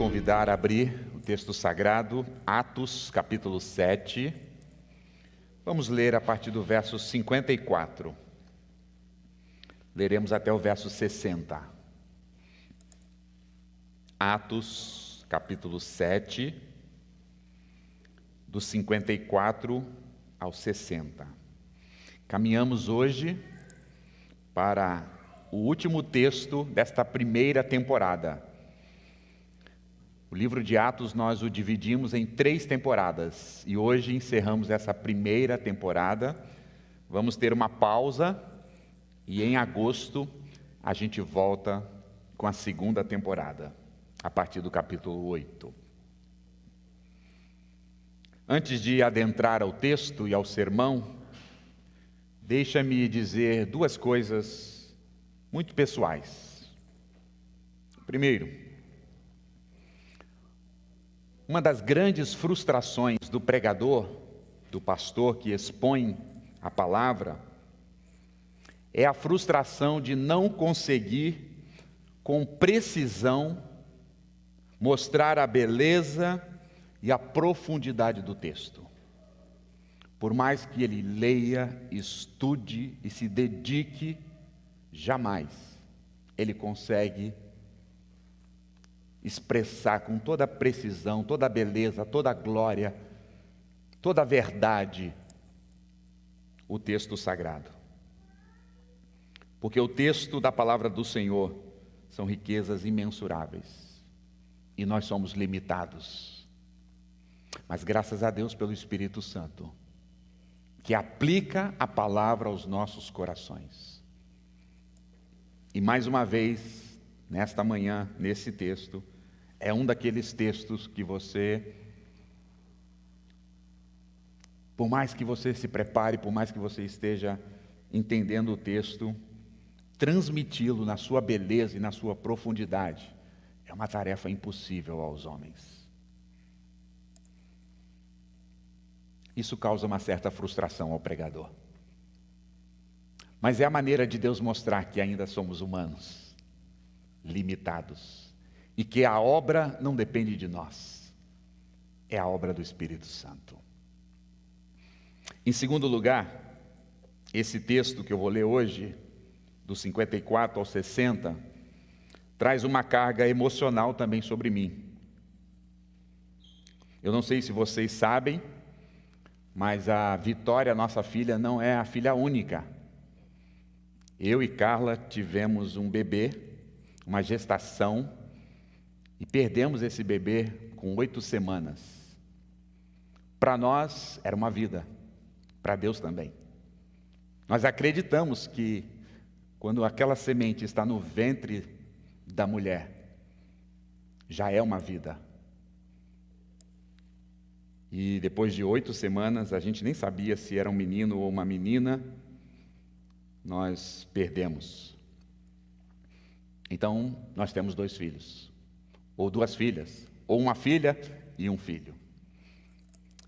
convidar a abrir o texto sagrado, Atos, capítulo 7. Vamos ler a partir do verso 54. Leremos até o verso 60. Atos, capítulo 7, do 54 ao 60. Caminhamos hoje para o último texto desta primeira temporada. O livro de Atos nós o dividimos em 3 temporadas e hoje encerramos essa primeira temporada. Vamos ter uma pausa e em agosto a gente volta com a segunda temporada, a partir do capítulo 8. Antes de adentrar ao texto e ao sermão, deixa-me dizer 2 coisas muito pessoais. Primeiro, uma das grandes frustrações do pregador, do pastor que expõe a palavra, é a frustração de não conseguir, com precisão, mostrar a beleza e a profundidade do texto. Por mais que ele leia, estude e se dedique, jamais ele consegue expressar com toda a precisão, toda a beleza, toda a glória, toda a verdade o texto sagrado. Porque o texto da palavra do Senhor são riquezas imensuráveis e nós somos limitados. Mas graças a Deus pelo Espírito Santo, que aplica a palavra aos nossos corações. E mais uma vez, nesta manhã, nesse texto, é um daqueles textos que você, por mais que você se prepare, por mais que você esteja entendendo o texto, transmiti-lo na sua beleza e na sua profundidade, é uma tarefa impossível aos homens. Isso causa uma certa frustração ao pregador. Mas é a maneira de Deus mostrar que ainda somos humanos, limitados, e que a obra não depende de nós, é a obra do Espírito Santo. Em segundo lugar, esse texto que eu vou ler hoje, do 54 ao 60, traz uma carga emocional também sobre mim. Eu não sei se vocês sabem, mas a Vitória, nossa filha, não é a filha única. Eu e Carla tivemos um bebê, uma gestação, e perdemos esse bebê com 8 semanas. Para nós era uma vida, para Deus também. Nós acreditamos que quando aquela semente está no ventre da mulher, já é uma vida. E depois de 8 semanas, a gente nem sabia se era um menino ou uma menina, nós perdemos. Então, nós temos 2 filhos, ou 2 filhas, ou uma filha e um filho.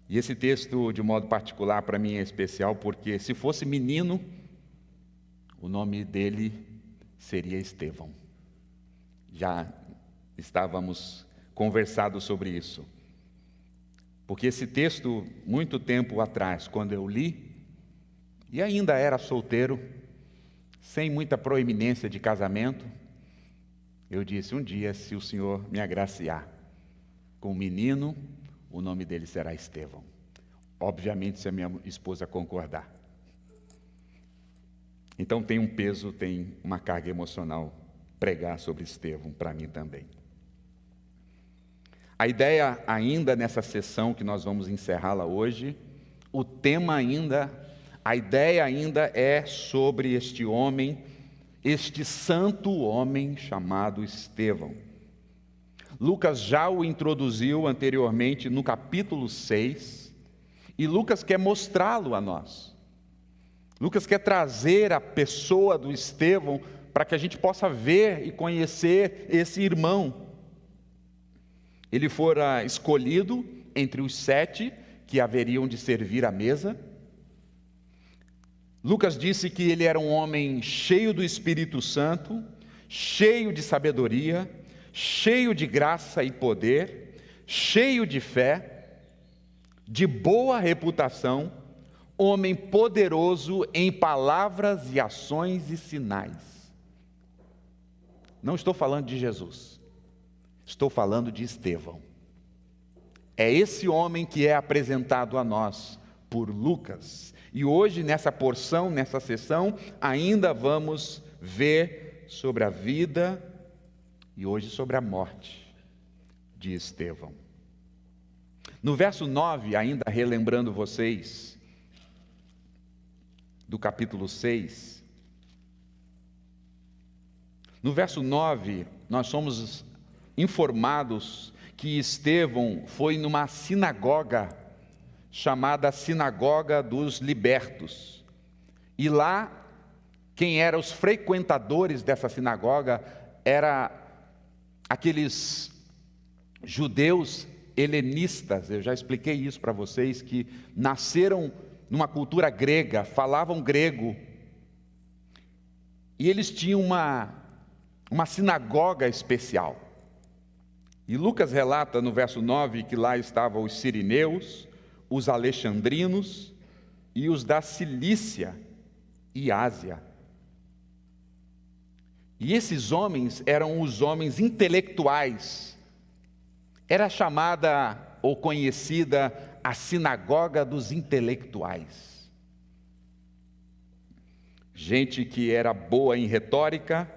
E esse texto, de modo particular, para mim é especial, porque se fosse menino, o nome dele seria Estevão. Já estávamos conversando sobre isso. Porque esse texto, muito tempo atrás, quando eu li, e ainda era solteiro, sem muita proeminência de casamento, eu disse, um dia, se o Senhor me agraciar com um menino, o nome dele será Estevão. Obviamente, se a minha esposa concordar. Então tem um peso, tem uma carga emocional pregar sobre Estevão, para mim também. A ideia ainda nessa sessão que nós vamos encerrá-la hoje, o tema ainda, a ideia ainda é sobre este homem, este santo homem chamado Estevão. Lucas já o introduziu anteriormente no capítulo 6, e Lucas quer mostrá-lo a nós. Lucas quer trazer a pessoa do Estevão para que a gente possa ver e conhecer esse irmão. Ele fora escolhido entre os 7 que haveriam de servir à mesa. Lucas disse que ele era um homem cheio do Espírito Santo, cheio de sabedoria, cheio de graça e poder, cheio de fé, de boa reputação, homem poderoso em palavras e ações e sinais. Não estou falando de Jesus, estou falando de Estevão. É esse homem que é apresentado a nós por Lucas. E hoje, nessa porção, nessa sessão, ainda vamos ver sobre a vida e hoje sobre a morte de Estevão. No verso 9, ainda relembrando vocês, do capítulo 6, no verso 9, nós somos informados que Estevão foi numa sinagoga chamada Sinagoga dos Libertos. E lá, quem eram os frequentadores dessa sinagoga eram aqueles judeus helenistas. Eu já expliquei isso para vocês, que nasceram numa cultura grega, falavam grego. E eles tinham uma sinagoga especial. E Lucas relata no verso 9 que lá estavam os sirineus, os alexandrinos e os da Cilícia e Ásia. E esses homens eram os homens intelectuais. Era chamada ou conhecida a sinagoga dos intelectuais. Gente que era boa em retórica,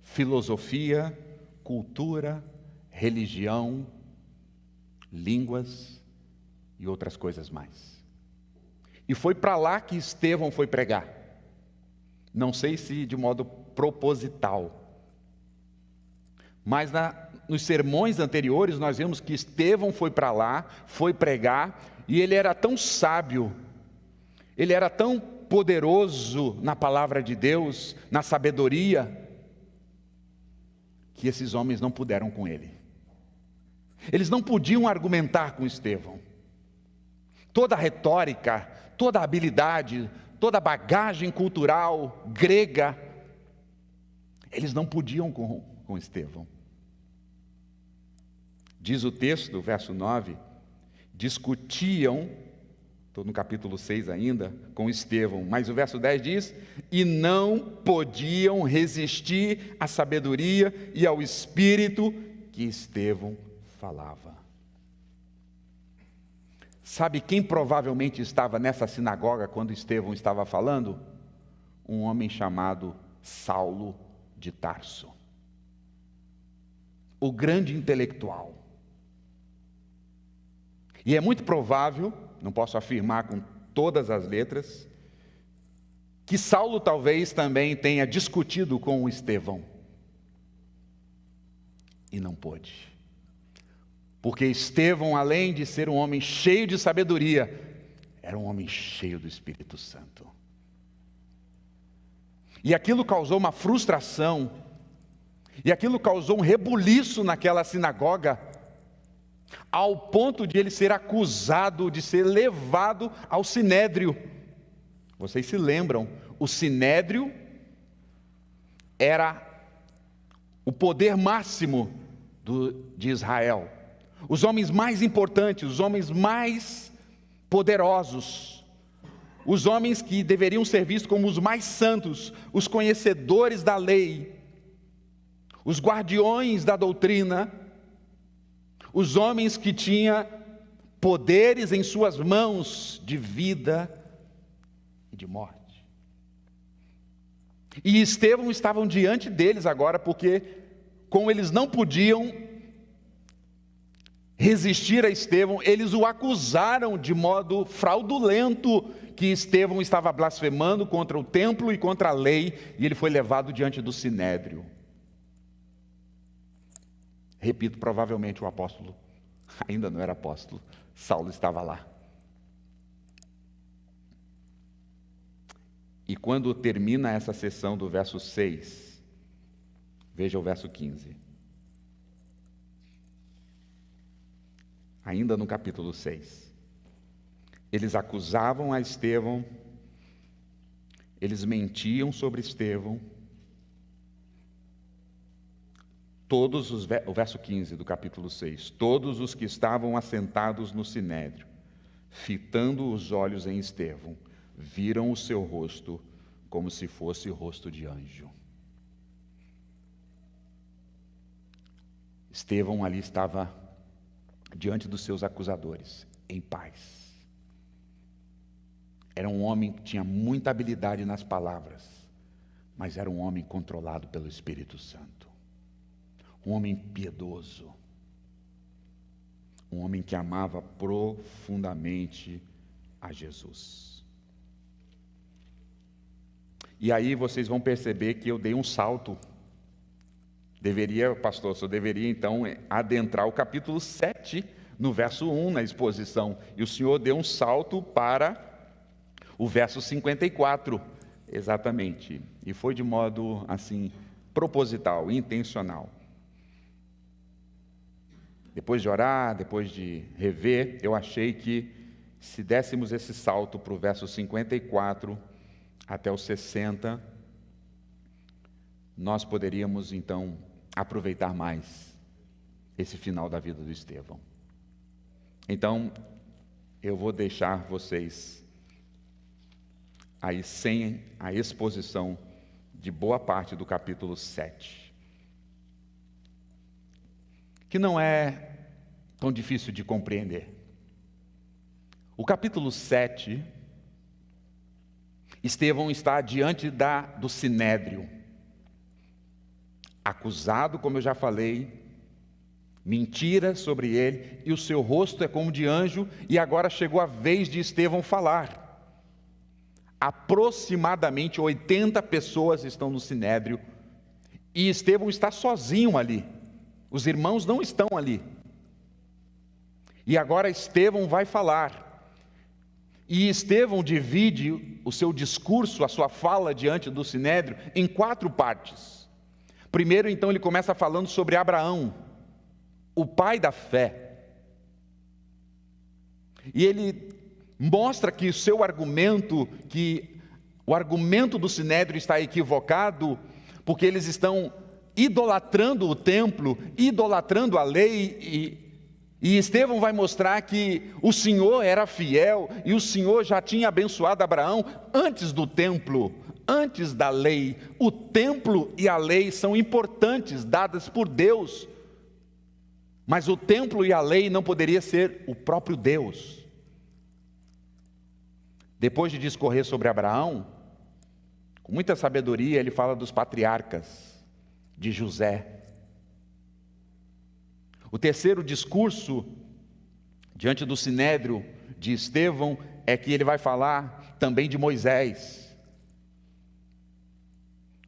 filosofia, cultura, religião, línguas e outras coisas mais. E foi para lá que Estevão foi pregar. Não sei se de modo proposital, mas nos sermões anteriores nós vemos que Estevão foi para lá, foi pregar, e ele era tão sábio, ele era tão poderoso na palavra de Deus, na sabedoria, que esses homens não puderam com ele. Eles não podiam argumentar com Estevão. Toda a retórica, toda a habilidade, toda a bagagem cultural grega, eles não podiam com Estevão. Diz o texto, verso 9, discutiam, estou no capítulo 6 ainda, com Estevão, mas o verso 10 diz, e não podiam resistir à sabedoria e ao espírito que Estevão falava. Sabe quem provavelmente estava nessa sinagoga quando Estevão estava falando? Um homem chamado Saulo de Tarso, o grande intelectual. E é muito provável, não posso afirmar com todas as letras, que Saulo talvez também tenha discutido com o Estevão. E não pôde. Porque Estevão, além de ser um homem cheio de sabedoria, era um homem cheio do Espírito Santo. E aquilo causou uma frustração, e aquilo causou um rebuliço naquela sinagoga, ao ponto de ele ser acusado, de ser levado ao sinédrio. Vocês se lembram, o sinédrio era o poder máximo de Israel. Os homens mais importantes, os homens mais poderosos, os homens que deveriam ser vistos como os mais santos, os conhecedores da lei, os guardiões da doutrina, os homens que tinham poderes em suas mãos de vida e de morte. E Estevão estavam diante deles agora, porque como eles não podiam resistir a Estevão, eles o acusaram de modo fraudulento que Estevão estava blasfemando contra o templo e contra a lei, e ele foi levado diante do sinédrio. Repito, provavelmente o apóstolo ainda não era apóstolo, Saulo estava lá. E quando termina essa sessão do verso 6, veja o verso 15. Ainda no capítulo 6. Eles acusavam a Estevão, eles mentiam sobre Estevão. o verso 15 do capítulo 6, todos os que estavam assentados no sinédrio, fitando os olhos em Estevão, viram o seu rosto como se fosse o rosto de anjo. Estevão ali estava diante dos seus acusadores, em paz. Era um homem que tinha muita habilidade nas palavras, mas era um homem controlado pelo Espírito Santo. Um homem piedoso. Um homem que amava profundamente a Jesus. E aí vocês vão perceber que eu dei um salto. Pastor, eu deveria então adentrar o capítulo 7, no verso 1, na exposição. E o Senhor deu um salto para o verso 54, exatamente. E foi de modo, assim, proposital, intencional. Depois de orar, depois de rever, eu achei que se dessemos esse salto para o verso 54 até o 60, nós poderíamos então aproveitar mais esse final da vida do Estevão. Então, eu vou deixar vocês aí sem a exposição de boa parte do capítulo 7. Que não é tão difícil de compreender. O capítulo 7, Estevão está diante do sinédrio, acusado, como eu já falei, mentira sobre ele, e o seu rosto é como de anjo, e agora chegou a vez de Estevão falar. Aproximadamente 80 pessoas estão no sinédrio, e Estevão está sozinho ali. Os irmãos não estão ali. E agora Estevão vai falar. E Estevão divide o seu discurso, a sua fala diante do sinédrio, em 4 partes. Primeiro, então, ele começa falando sobre Abraão, o pai da fé. E ele mostra que o argumento do sinédrio está equivocado, porque eles estão idolatrando o templo, idolatrando a lei, e Estevão vai mostrar que o Senhor era fiel, e o Senhor já tinha abençoado Abraão antes do templo, antes da lei. O templo e a lei são importantes, dadas por Deus, mas o templo e a lei não poderia ser o próprio Deus. Depois de discorrer sobre Abraão, com muita sabedoria, ele fala dos patriarcas, de José. O terceiro discurso diante do sinédrio de Estevão é que ele vai falar também de Moisés.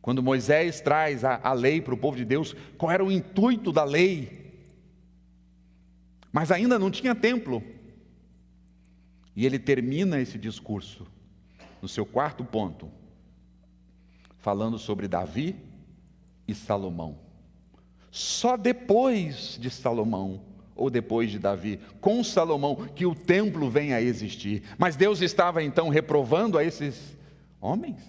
Quando Moisés traz a lei para o povo de Deus, qual era o intuito da lei? Mas ainda não tinha templo. E ele termina esse discurso no seu 4º ponto, falando sobre Davi e Salomão. Só depois de Salomão, ou depois de Davi, com Salomão, que o templo vem a existir. Mas Deus estava então reprovando a esses homens.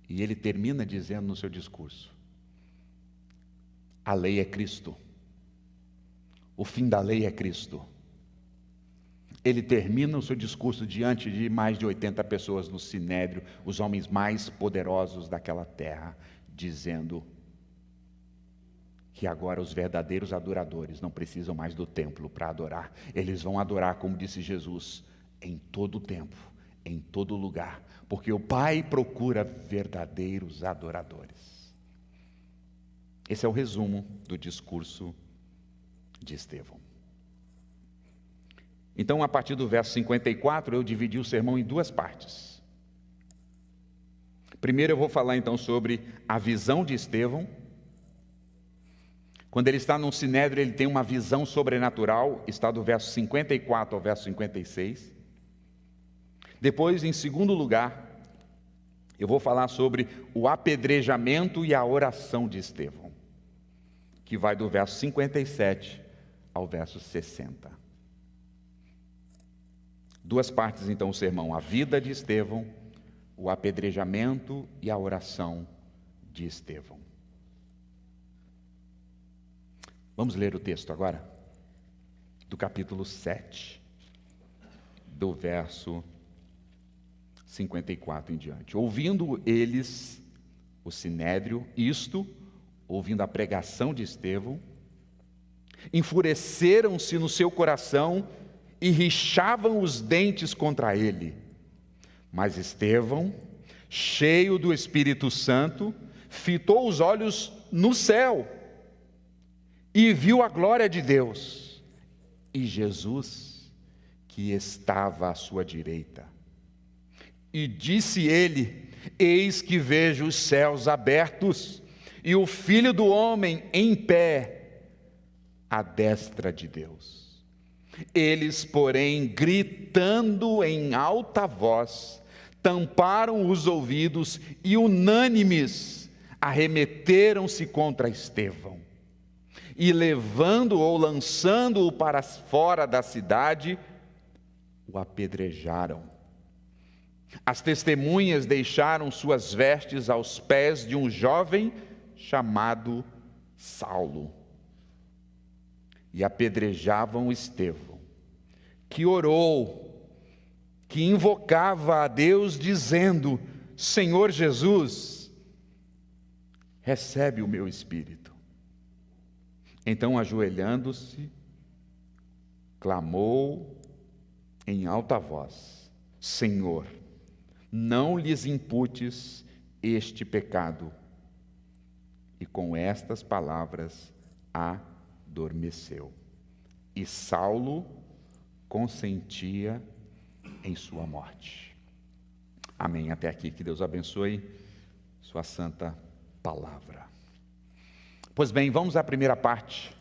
E ele termina dizendo no seu discurso: a lei é Cristo. O fim da lei é Cristo. Ele termina o seu discurso diante de mais de 80 pessoas no sinédrio, os homens mais poderosos daquela terra, dizendo que agora os verdadeiros adoradores não precisam mais do templo para adorar. Eles vão adorar, como disse Jesus, em todo o tempo, em todo lugar, porque o Pai procura verdadeiros adoradores. Esse é o resumo do discurso de Estevão. Então, a partir do verso 54, eu dividi o sermão em 2 partes. Primeiro eu vou falar então sobre a visão de Estevão. Quando ele está no sinédrio, ele tem uma visão sobrenatural, está do verso 54 ao verso 56. Depois, em segundo lugar, eu vou falar sobre o apedrejamento e a oração de Estevão, que vai do verso 57 ao verso 60. 2 partes então o sermão: a vida de Estevão, o apedrejamento e a oração de Estevão. Vamos ler o texto agora, do capítulo 7, do verso 54 em diante. Ouvindo eles, o sinédrio, ouvindo a pregação de Estevão, enfureceram-se no seu coração e rixavam os dentes contra ele. Mas Estevão, cheio do Espírito Santo, fitou os olhos no céu e viu a glória de Deus e Jesus, que estava à sua direita. E disse ele: eis que vejo os céus abertos e o Filho do Homem em pé à destra de Deus. Eles, porém, gritando em alta voz, tamparam os ouvidos e, unânimes, arremeteram-se contra Estevão. E levando-o ou lançando-o para fora da cidade, o apedrejaram. As testemunhas deixaram suas vestes aos pés de um jovem chamado Saulo. E apedrejavam Estevão, que orou, que invocava a Deus, dizendo: Senhor Jesus, recebe o meu espírito. Então, ajoelhando-se, clamou em alta voz: Senhor, não lhes imputes este pecado. E com estas palavras adormeceu. E Saulo consentia em sua morte. Amém. Até aqui, que Deus abençoe sua santa palavra. Pois bem, vamos à primeira parte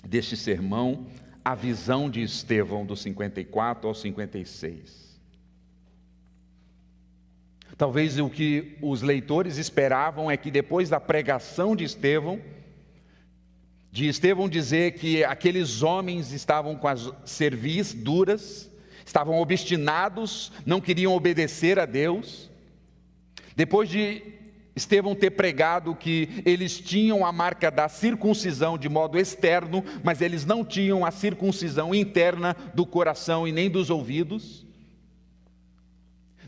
deste sermão, a visão de Estevão, do 54 ao 56. Talvez o que os leitores esperavam é que depois da pregação de Estevão dizer que aqueles homens estavam com as cerviz duras, estavam obstinados, não queriam obedecer a Deus. Depois de Estevão ter pregado que eles tinham a marca da circuncisão de modo externo, mas eles não tinham a circuncisão interna do coração e nem dos ouvidos.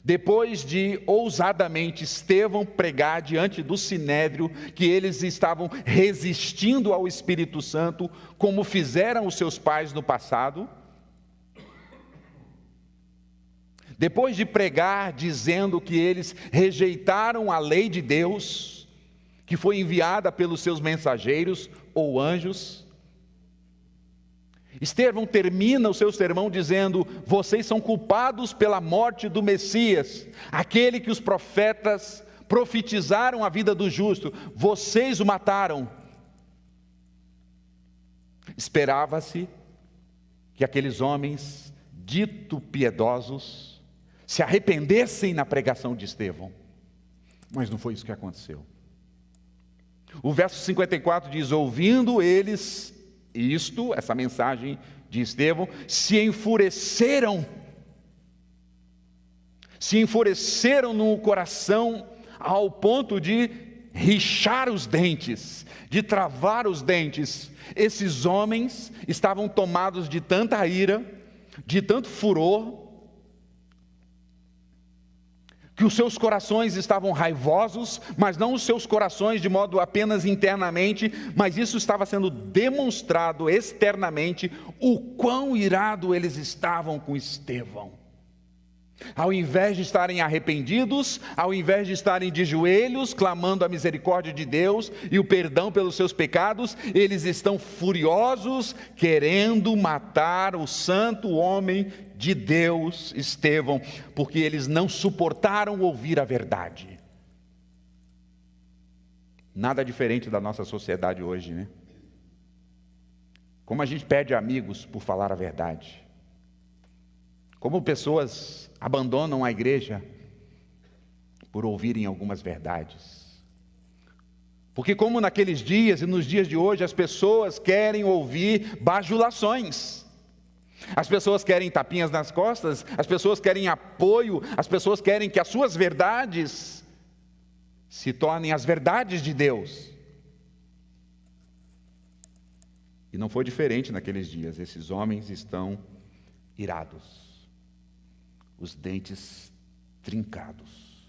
Depois de ousadamente Estevão pregar diante do sinédrio que eles estavam resistindo ao Espírito Santo, como fizeram os seus pais no passado. Depois de pregar dizendo que eles rejeitaram a lei de Deus, que foi enviada pelos seus mensageiros ou anjos, Estevão termina o seu sermão dizendo: vocês são culpados pela morte do Messias, aquele que os profetas profetizaram a vida do justo, vocês o mataram. Esperava-se que aqueles homens dito piedosos se arrependessem na pregação de Estevão, mas não foi isso que aconteceu. O verso 54 diz: ouvindo eles essa mensagem de Estevão, se enfureceram no coração, ao ponto de rixar os dentes, de travar os dentes. Esses homens estavam tomados de tanta ira, de tanto furor, que os seus corações estavam raivosos, mas não os seus corações de modo apenas internamente, mas isso estava sendo demonstrado externamente, o quão irado eles estavam com Estevão. Ao invés de estarem arrependidos, ao invés de estarem de joelhos, clamando a misericórdia de Deus e o perdão pelos seus pecados, eles estão furiosos, querendo matar o santo homem de Deus, Estevão, porque eles não suportaram ouvir a verdade. Nada diferente da nossa sociedade hoje, né? Como a gente perde amigos por falar a verdade. Como pessoas abandonam a igreja por ouvirem algumas verdades. Porque como naqueles dias e nos dias de hoje, as pessoas querem ouvir bajulações. As pessoas querem tapinhas nas costas, as pessoas querem apoio, as pessoas querem que as suas verdades se tornem as verdades de Deus. E não foi diferente naqueles dias. Esses homens estão irados, os dentes trincados,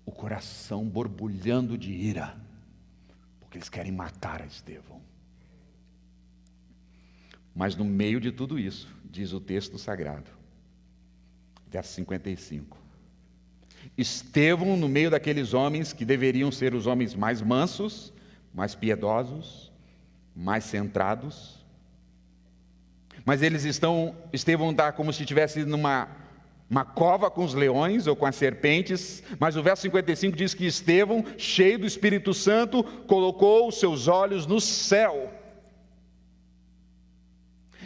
o coração borbulhando de ira, porque eles querem matar a Estevão. Mas no meio de tudo isso, diz o texto sagrado, verso 55, Estevão, no meio daqueles homens que deveriam ser os homens mais mansos, mais piedosos, mais centrados, mas Estevão está como se estivesse numa cova com os leões ou com as serpentes, mas o verso 55 diz que Estevão, cheio do Espírito Santo, colocou os seus olhos no céu.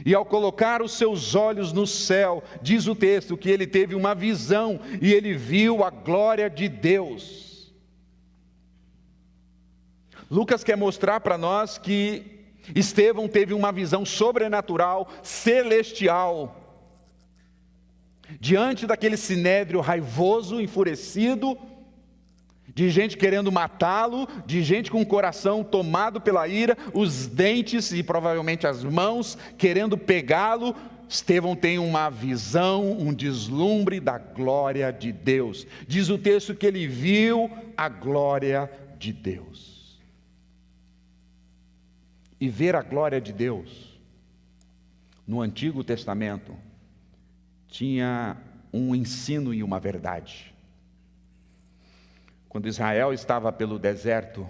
E ao colocar os seus olhos no céu, diz o texto que ele teve uma visão e ele viu a glória de Deus. Lucas quer mostrar para nós que Estevão teve uma visão sobrenatural, celestial. Diante daquele sinédrio raivoso, enfurecido, de gente querendo matá-lo, de gente com o coração tomado pela ira, os dentes e provavelmente as mãos querendo pegá-lo, Estevão tem uma visão, um deslumbre da glória de Deus. Diz o texto que ele viu a glória de Deus. E ver a glória de Deus no Antigo Testamento tinha um ensino e uma verdade. Quando Israel estava pelo deserto,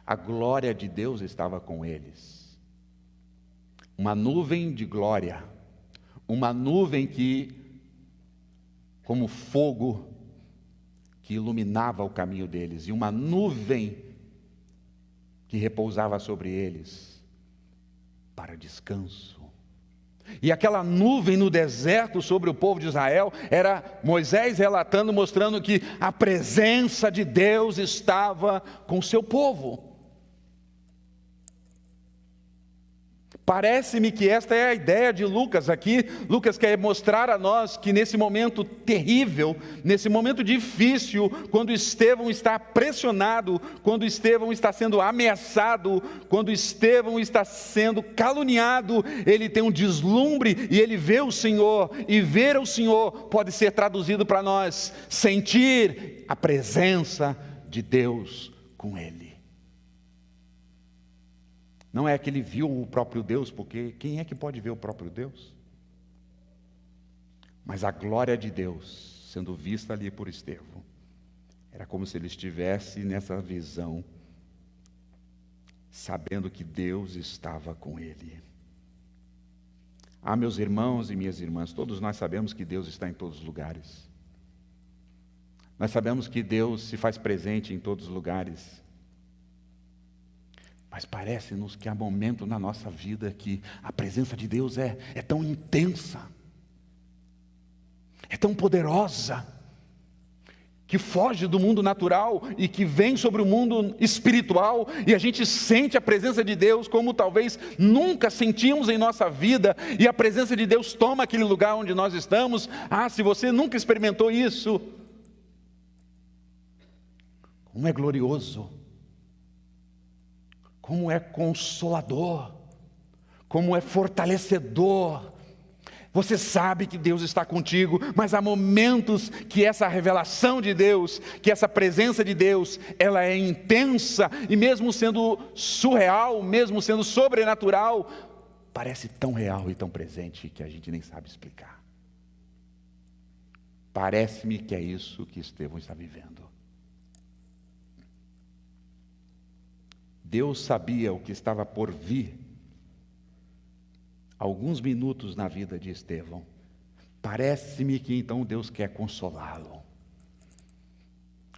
a glória de Deus estava com eles. Uma nuvem de glória, uma nuvem que, como fogo, que iluminava o caminho deles, e uma nuvem que repousava sobre eles para descanso. E aquela nuvem no deserto sobre o povo de Israel era Moisés relatando, mostrando que a presença de Deus estava com o seu povo. Parece-me que esta é a ideia de Lucas aqui. Lucas quer mostrar a nós que nesse momento terrível, nesse momento difícil, quando Estevão está pressionado, quando Estevão está sendo ameaçado, quando Estevão está sendo caluniado, ele tem um deslumbre e ele vê o Senhor, e ver o Senhor pode ser traduzido para nós, sentir a presença de Deus com ele. Não é que ele viu o próprio Deus, porque quem é que pode ver o próprio Deus? Mas a glória de Deus, sendo vista ali por Estevão, era como se ele estivesse nessa visão, sabendo que Deus estava com ele. Ah, meus irmãos e minhas irmãs, todos nós sabemos que Deus está em todos os lugares. Nós sabemos que Deus se faz presente em todos os lugares. Mas parece-nos que há momento na nossa vida que a presença de Deus é tão intensa, é tão poderosa, que foge do mundo natural e que vem sobre o mundo espiritual, e a gente sente a presença de Deus como talvez nunca sentimos em nossa vida, e a presença de Deus toma aquele lugar onde nós estamos. Ah, se você nunca experimentou isso, como é glorioso, como é consolador, como é fortalecedor. Você sabe que Deus está contigo, mas há momentos que essa revelação de Deus, que essa presença de Deus, ela é intensa, e mesmo sendo surreal, mesmo sendo sobrenatural, parece tão real e tão presente que a gente nem sabe explicar. Parece-me que é isso que Estevão está vivendo. Deus sabia o que estava por vir alguns minutos na vida de Estevão. Parece-me que então Deus quer consolá-lo.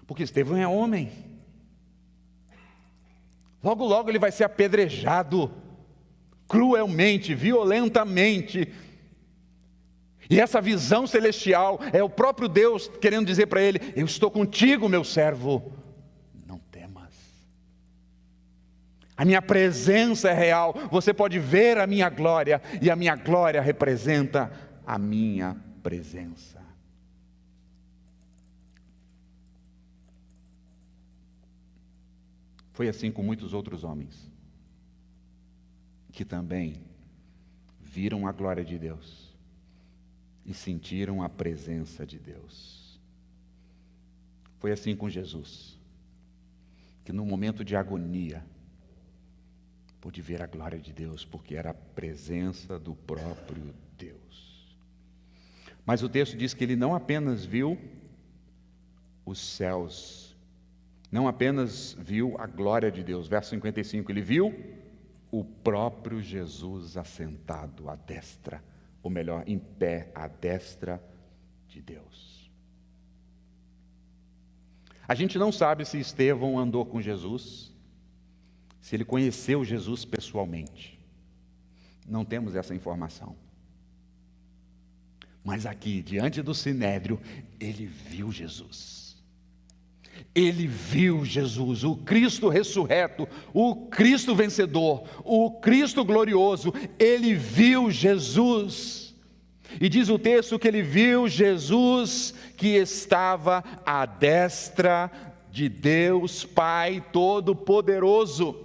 Porque Estevão é homem. Logo, logo ele vai ser apedrejado, cruelmente, violentamente. E essa visão celestial é o próprio Deus querendo dizer para ele: eu estou contigo, meu servo. A minha presença é real, você pode ver a minha glória, e a minha glória representa a minha presença. Foi assim com muitos outros homens. que também viram a glória de Deus e sentiram a presença de Deus. Foi assim com Jesus, que no momento de agonia, pôde ver a glória de Deus, porque era a presença do próprio Deus. Mas o texto diz que ele não apenas viu os céus, não apenas viu a glória de Deus, verso 55, ele viu o próprio Jesus assentado à destra, ou melhor, em pé à destra de Deus. A gente não sabe se Estevão andou com Jesus, se ele conheceu Jesus pessoalmente. Não temos essa informação. Mas aqui, diante do Sinédrio, ele viu Jesus. Ele viu Jesus, o Cristo ressurreto, o Cristo vencedor, o Cristo glorioso. Ele viu Jesus. E diz o texto que ele viu Jesus que estava à destra de Deus Pai Todo-Poderoso.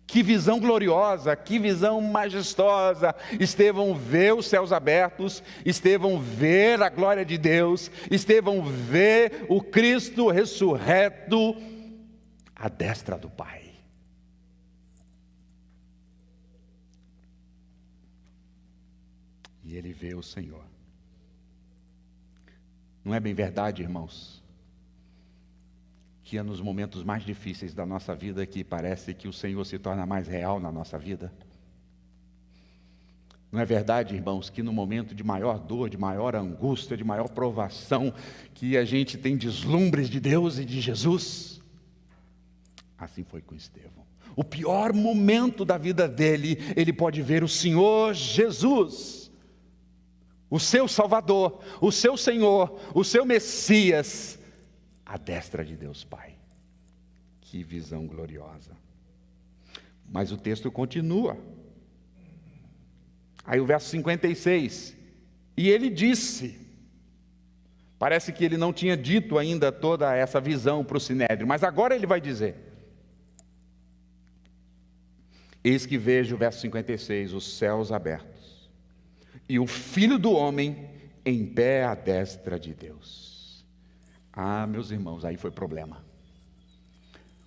Que visão gloriosa, que visão majestosa. Estevão vê os céus abertos, Estevão vê a glória de Deus, Estevão vê o Cristo ressurreto à destra do Pai. E ele vê o Senhor. Não é bem verdade, irmãos, que é nos momentos mais difíceis da nossa vida que parece que o Senhor se torna mais real na nossa vida? Não é verdade, irmãos, que no momento de maior dor, de maior angústia, de maior provação, que a gente tem deslumbres de Deus e de Jesus? Assim foi com Estevão. O pior momento da vida dele, ele pode ver o Senhor Jesus, o seu Salvador, o seu Senhor, o seu Messias, à destra de Deus Pai. Que visão gloriosa. Mas o texto continua. Aí o verso 56. E ele disse. Parece que ele não tinha dito ainda toda essa visão para o Sinédrio, mas agora ele vai dizer. Eis que vejo, verso 56, os céus abertos, e o Filho do Homem em pé à destra de Deus. Ah, meus irmãos, aí foi problema.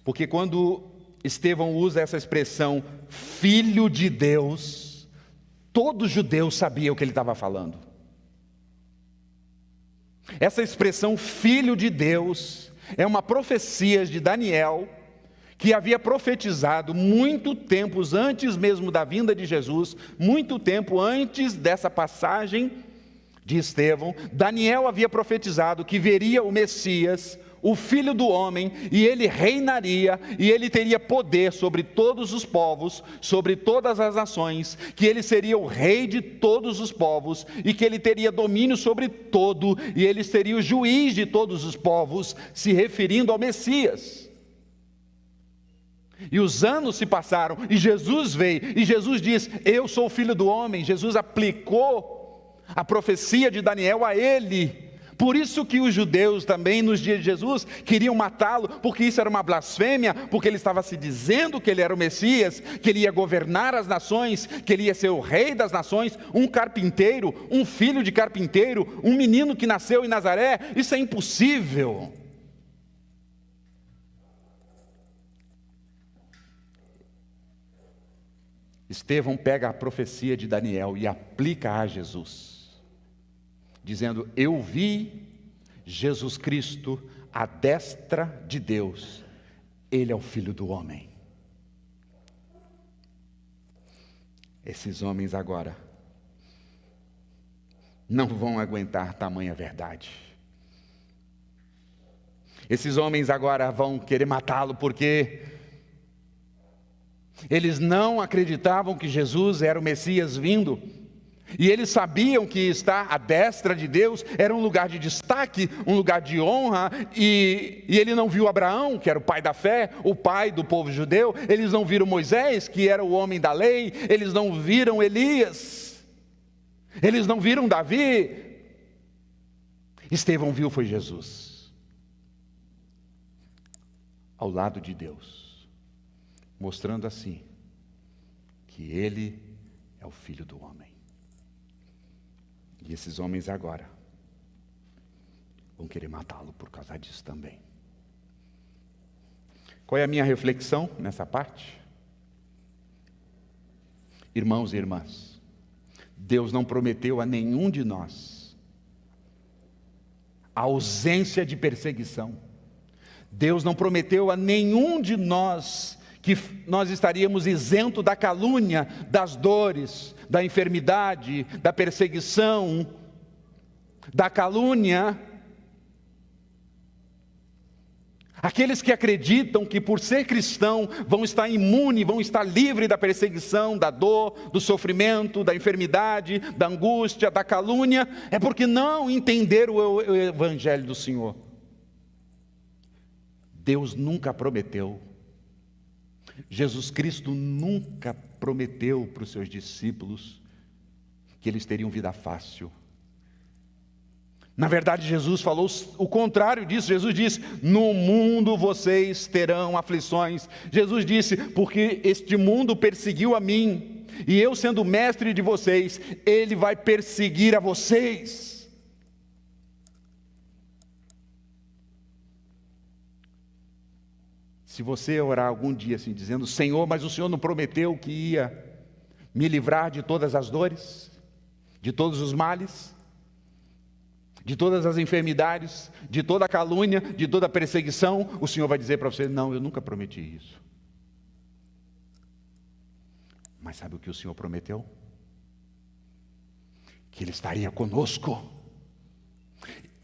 Porque quando Estevão usa essa expressão, Filho de Deus, todo judeu sabia o que ele estava falando. Essa expressão, Filho de Deus, é uma profecia de Daniel, que havia profetizado muito tempo antes mesmo da vinda de Jesus, muito tempo antes dessa passagem de Estevão. Daniel havia profetizado que veria o Messias, o Filho do Homem, e ele reinaria, e ele teria poder sobre todos os povos, sobre todas as nações, que ele seria o rei de todos os povos, e que ele teria domínio sobre todo, e ele seria o juiz de todos os povos, se referindo ao Messias. E os anos se passaram, e Jesus veio, e Jesus diz, eu sou o Filho do Homem. Jesus aplicou a profecia de Daniel a ele. Por isso que os judeus também, nos dias de Jesus, queriam matá-lo, porque isso era uma blasfêmia, porque ele estava se dizendo que ele era o Messias, que ele ia governar as nações, que ele ia ser o rei das nações, um carpinteiro, um filho de carpinteiro, um menino que nasceu em Nazaré. Isso é impossível. Estevão pega a profecia de Daniel e aplica a Jesus, dizendo, eu vi Jesus Cristo à destra de Deus, Ele é o Filho do Homem. Esses homens agora não vão aguentar tamanha verdade. Esses homens agora vão querer matá-lo porque eles não acreditavam que Jesus era o Messias vindo. E eles sabiam que estar à destra de Deus era um lugar de destaque, um lugar de honra. E ele não viu Abraão, que era o pai da fé, o pai do povo judeu. Eles não viram Moisés, que era o homem da lei. Eles não viram Elias. Eles não viram Davi. Estevão viu foi Jesus, ao lado de Deus, mostrando assim que ele é o Filho do homem. E esses homens agora vão querer matá-lo por causa disso também. Qual é a minha reflexão nessa parte? Irmãos e irmãs, Deus não prometeu a nenhum de nós a ausência de perseguição. Deus não prometeu a nenhum de nós que nós estaríamos isentos da calúnia, das dores, da enfermidade, da perseguição, da calúnia. Aqueles que acreditam que por ser cristão vão estar imunes, vão estar livres da perseguição, da dor, do sofrimento, da enfermidade, da angústia, da calúnia, é porque não entenderam o Evangelho do Senhor. Deus nunca prometeu, Jesus Cristo nunca prometeu para os seus discípulos que eles teriam vida fácil. Na verdade, Jesus falou o contrário disso. Jesus disse: no mundo vocês terão aflições. Jesus disse: porque este mundo perseguiu a mim, e eu sendo mestre de vocês, ele vai perseguir a vocês. Se você orar algum dia assim, dizendo: Senhor, mas o Senhor não prometeu que ia me livrar de todas as dores, de todos os males, de todas as enfermidades, de toda a calúnia, de toda a perseguição, o Senhor vai dizer para você: não, eu nunca prometi isso. Mas sabe o que o Senhor prometeu? Que Ele estaria conosco.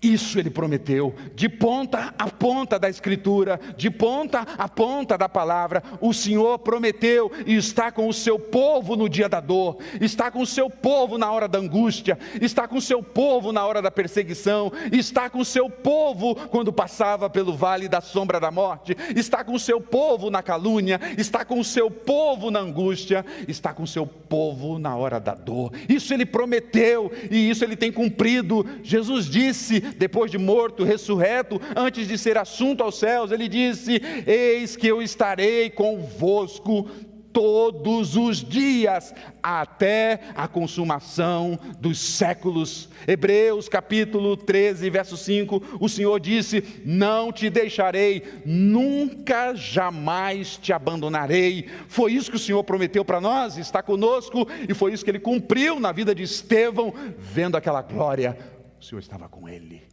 Isso Ele prometeu, de ponta a ponta da Escritura, de ponta a ponta da palavra. O Senhor prometeu e está com o seu povo no dia da dor, está com o seu povo na hora da angústia, está com o seu povo na hora da perseguição, está com o seu povo quando passava pelo vale da sombra da morte, está com o seu povo na calúnia, está com o seu povo na angústia, está com o seu povo na hora da dor. Isso Ele prometeu e isso Ele tem cumprido. Jesus disse, depois de morto, ressurreto, antes de ser assunto aos céus, Ele disse: eis que eu estarei convosco todos os dias, até a consumação dos séculos. Hebreus capítulo 13, verso 5, o Senhor disse: não te deixarei, nunca jamais te abandonarei. Foi isso que o Senhor prometeu para nós, está conosco, e foi isso que Ele cumpriu na vida de Estevão, vendo aquela glória. O Senhor estava com ele.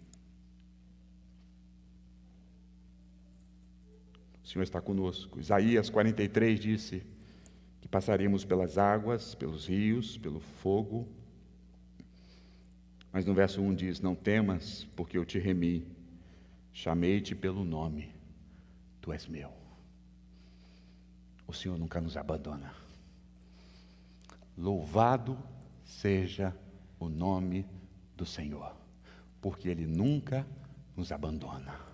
O Senhor está conosco. Isaías 43 disse que passaríamos pelas águas, pelos rios, pelo fogo. Mas no verso 1 diz: não temas, porque eu te remi, chamei-te pelo nome, tu és meu. O Senhor nunca nos abandona. Louvado seja o nome do Senhor, porque Ele nunca nos abandona.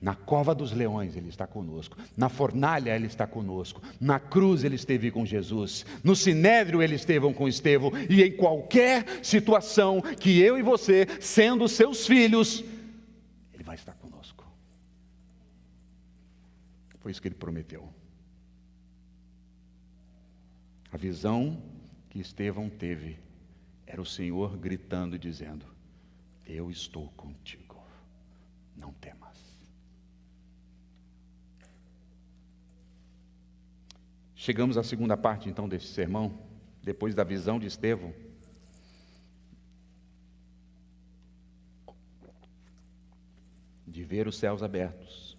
Na cova dos leões Ele está conosco, na fornalha Ele está conosco, na cruz Ele esteve com Jesus, no sinédrio Ele esteve com Estevão, e em qualquer situação que eu e você, sendo seus filhos, Ele vai estar conosco. Foi isso que Ele prometeu. A visão que Estevão teve era o Senhor gritando e dizendo: eu estou contigo, não temas. Chegamos à segunda parte então desse sermão, depois da visão de Estevão. De ver os céus abertos,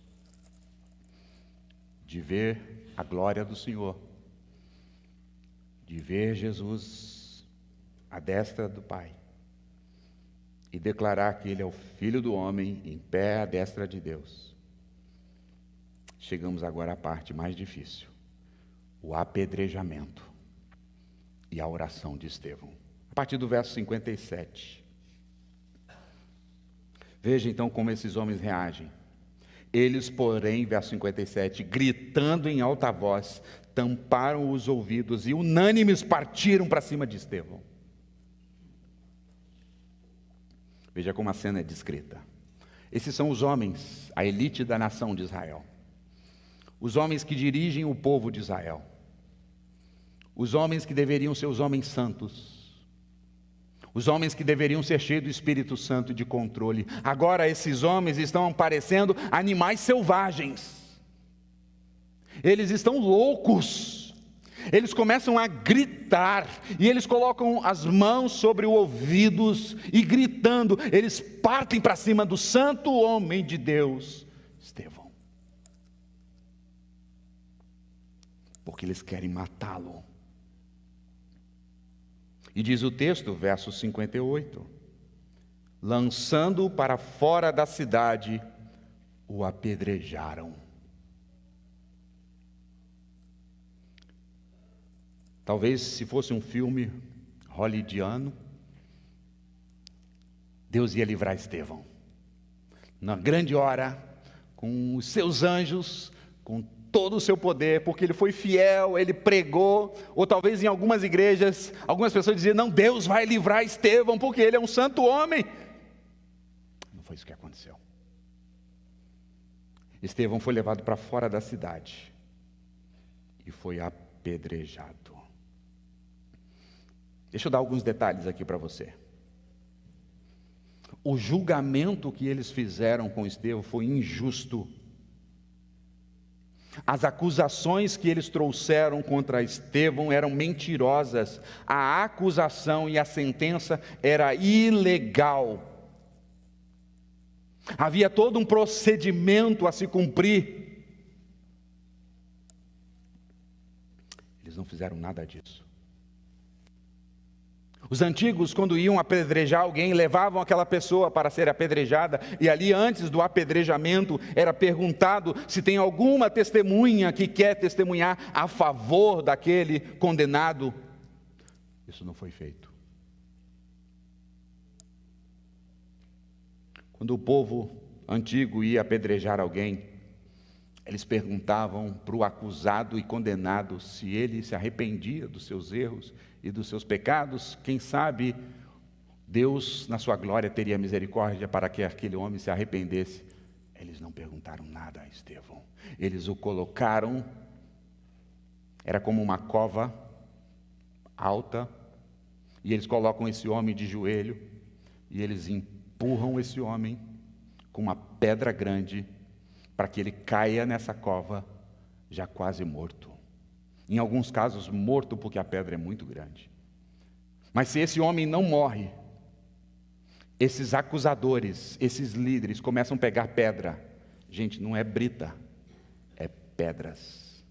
de ver a glória do Senhor, de ver Jesus à destra do Pai, e declarar que Ele é o Filho do homem, em pé à destra de Deus. Chegamos agora à parte mais difícil: o apedrejamento e a oração de Estevão. A partir do verso 57. Veja então como esses homens reagem. Eles, porém, verso 57, gritando em alta voz, tamparam os ouvidos e unânimes partiram para cima de Estevão. Veja como a cena é descrita. Esses são os homens, a elite da nação de Israel. Os homens que dirigem o povo de Israel. os homens que deveriam ser os homens santos, os homens que deveriam ser cheios do Espírito Santo e de controle. Agora esses homens estão parecendo animais selvagens. Eles estão loucos. Eles começam a gritar, e eles colocam as mãos sobre os ouvidos, e gritando, eles partem para cima do santo homem de Deus, Estevão. Porque eles querem matá-lo. E diz o texto, verso 58, lançando-o para fora da cidade, o apedrejaram. Talvez se fosse um filme hollywoodiano, Deus ia livrar Estevão. Na grande hora, com os seus anjos, com todo o seu poder, porque ele foi fiel, ele pregou, ou talvez em algumas igrejas, algumas pessoas diziam, não, Deus vai livrar Estevão, porque ele é um santo homem. Não foi isso que aconteceu. Estevão foi levado para fora da cidade, e foi apedrejado. Deixa eu dar alguns detalhes aqui para você. O julgamento que eles fizeram com Estevão foi injusto. As acusações que eles trouxeram contra Estevão eram mentirosas. A acusação e a sentença era ilegal. Havia todo um procedimento a se cumprir. Eles não fizeram nada disso. Os antigos, quando iam apedrejar alguém, levavam aquela pessoa para ser apedrejada, e ali antes do apedrejamento era perguntado se tem alguma testemunha que quer testemunhar a favor daquele condenado. Isso não foi feito. Quando o povo antigo ia apedrejar alguém, eles perguntavam para o acusado e condenado se ele se arrependia dos seus erros e dos seus pecados. Quem sabe Deus, na sua glória, teria misericórdia para que aquele homem se arrependesse. Eles não perguntaram nada a Estevão. Eles o colocaram, era como uma cova alta, e eles colocam esse homem de joelho, e eles empurram esse homem com uma pedra grande, para que ele caia nessa cova, já quase morto. Em alguns casos, morto porque a pedra é muito grande. Mas se esse homem não morre, esses acusadores, esses líderes, começam a pegar pedra. Gente, não é brita, é pedras.